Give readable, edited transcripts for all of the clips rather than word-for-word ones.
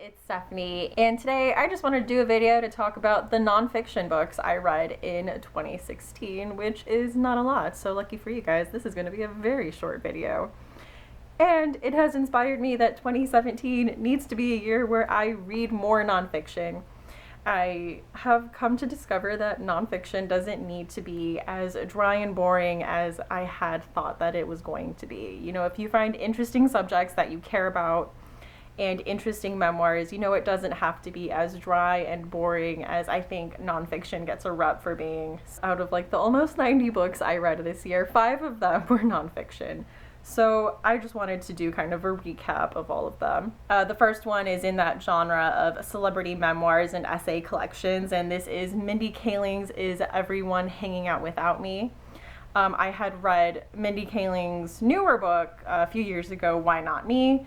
it's Stephanie, and today I just wanted to do a video to talk about the nonfiction books I read in 2016, which is not a lot, so lucky for you guys, this is going to be a very short video. And it has inspired me that 2017 needs to be a year where I read more nonfiction. I have come to discover that nonfiction doesn't need to be as dry and boring as I had thought that it was going to be. You know, if you find interesting subjects that you care about and interesting memoirs, you know, it doesn't have to be as dry and boring as I think nonfiction gets a rep for being. Out of like the almost 90 books I read this year, 5 of them were nonfiction. So I just wanted to do kind of a recap of all of them. The first one is in that genre of celebrity memoirs and essay collections, and this is Mindy Kaling's Is Everyone Hanging Out Without Me? I had read Mindy Kaling's newer book a few years ago, Why Not Me?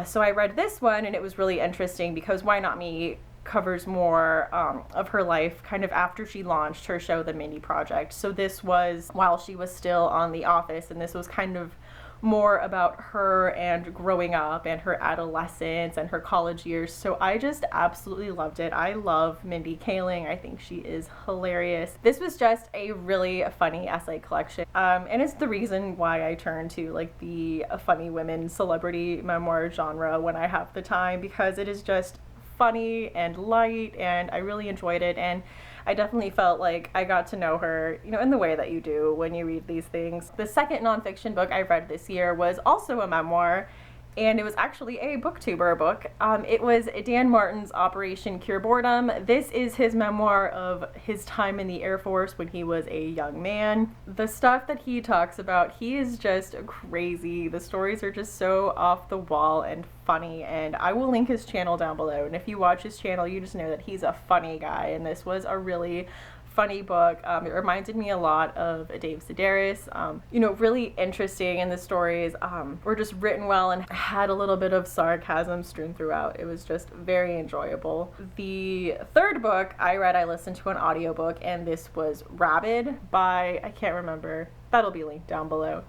So I read this one, and it was really interesting because Why Not Me covers more of her life kind of after she launched her show, The Mindy Project. So this was while she was still on The Office, and this was kind of more about her and growing up and her adolescence and her college years. So I just absolutely loved it. I love Mindy Kaling. I think she is hilarious. This was just a really funny essay collection. And it's the reason why I turn to like the funny women celebrity memoir genre when I have the time, because it is just funny and light, and I really enjoyed it. And I definitely felt like I got to know her, you know, in the way that you do when you read these things. The second nonfiction book I read this year was also a memoir, and it was actually a booktuber book. It was Dan Martin's Operation Cure Boredom. This is his memoir of his time in the Air Force when he was a young man. The stuff that he talks about, he is just crazy. The stories are just so off the wall and funny, and I will link his channel down below. And if you watch his channel, you just know that he's a funny guy, and this was a really funny book. It reminded me a lot of Dave Sedaris. You know, really interesting, and the stories were just written well and had a little bit of sarcasm strewn throughout. It was just very enjoyable. The third book I read, I listened to an audiobook, and this was Rabid by, I can't remember, that'll be linked down below.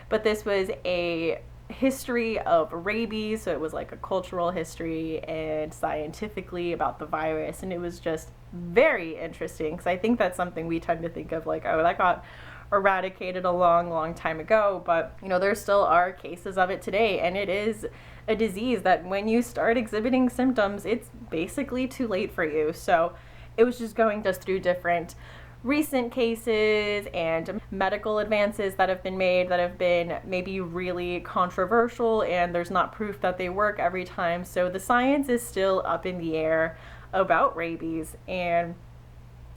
But this was a history of rabies, so it was like a cultural history and scientifically about the virus, and it was just very interesting because I think that's something we tend to think of like, oh, that got eradicated a long time ago, but you know, there still are cases of it today, and it is a disease that when you start exhibiting symptoms, it's basically too late for you. So it was just going just through different recent cases and medical advances that have been made that have been maybe really controversial, and there's not proof that they work every time. So the science is still up in the air about rabies, and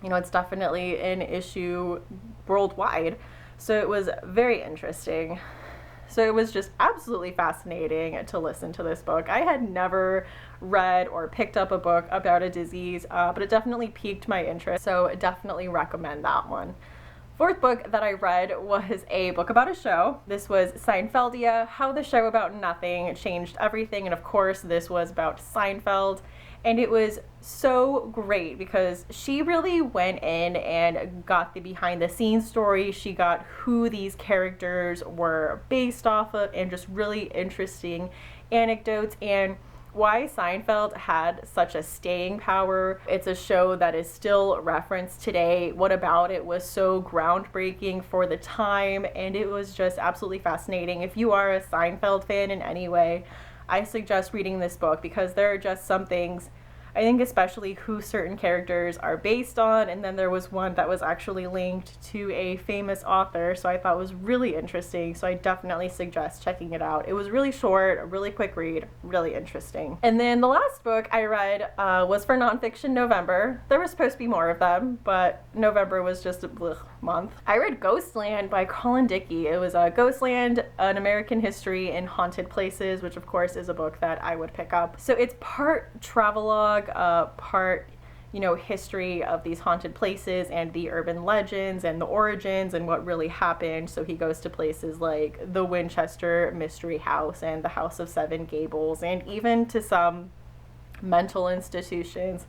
you know, it's definitely an issue worldwide. So it was very interesting. So it was just absolutely fascinating to listen to this book. I had never read or picked up a book about a disease, but it definitely piqued my interest, so definitely recommend that one. Fourth book that I read was a book about a show. This was Seinfeldia, How the Show About Nothing Changed Everything, and of course this was about Seinfeld. And it was so great because she really went in and got the behind the scenes story. She got who these characters were based off of, and just really interesting anecdotes, and why Seinfeld had such a staying power. It's a show that is still referenced today. What about it was so groundbreaking for the time, and it was just absolutely fascinating. If you are a Seinfeld fan in any way, I suggest reading this book because there are just some things, I think especially who certain characters are based on, and then there was one that was actually linked to a famous author, so I thought was really interesting, so I definitely suggest checking it out. It was really short, a really quick read, really interesting. And then the last book I read was for nonfiction November. There was supposed to be more of them, but November was just a blech month. I read Ghostland by Colin Dickey. It was Ghostland, An American History in Haunted Places, which of course is a book that I would pick up. So it's part travelogue, part, you know, history of these haunted places and the urban legends and the origins and what really happened. So he goes to places like the Winchester Mystery House and the House of Seven Gables, and even to some mental institutions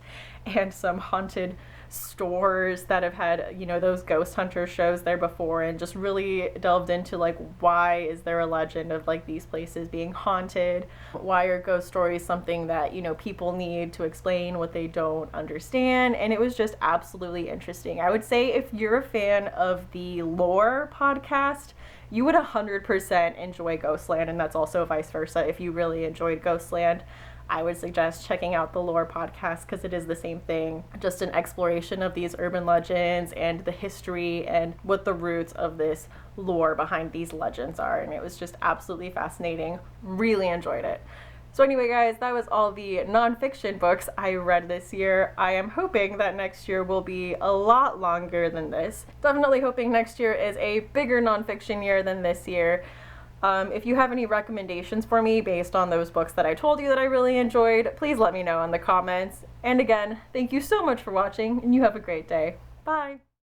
and some haunted stores that have had, you know, those ghost hunter shows there before, and just really delved into like, why is there a legend of like these places being haunted? Why are ghost stories something that, you know, people need to explain what they don't understand? And it was just absolutely interesting. I would say if you're a fan of the lore podcast, you would 100% enjoy Ghostland, and that's also vice versa. If you really enjoyed Ghostland, I would suggest checking out the lore podcast, because it is the same thing, just an exploration of these urban legends and the history and what the roots of this lore behind these legends are. And it was just absolutely fascinating. Really enjoyed it. So anyway, guys, that was all the nonfiction books I read this year. I am hoping that next year will be a lot longer than this. Definitely hoping next year is a bigger nonfiction year than this year. If you have any recommendations for me based on those books that I told you that I really enjoyed, please let me know in the comments. And again, thank you so much for watching, and you have a great day. Bye!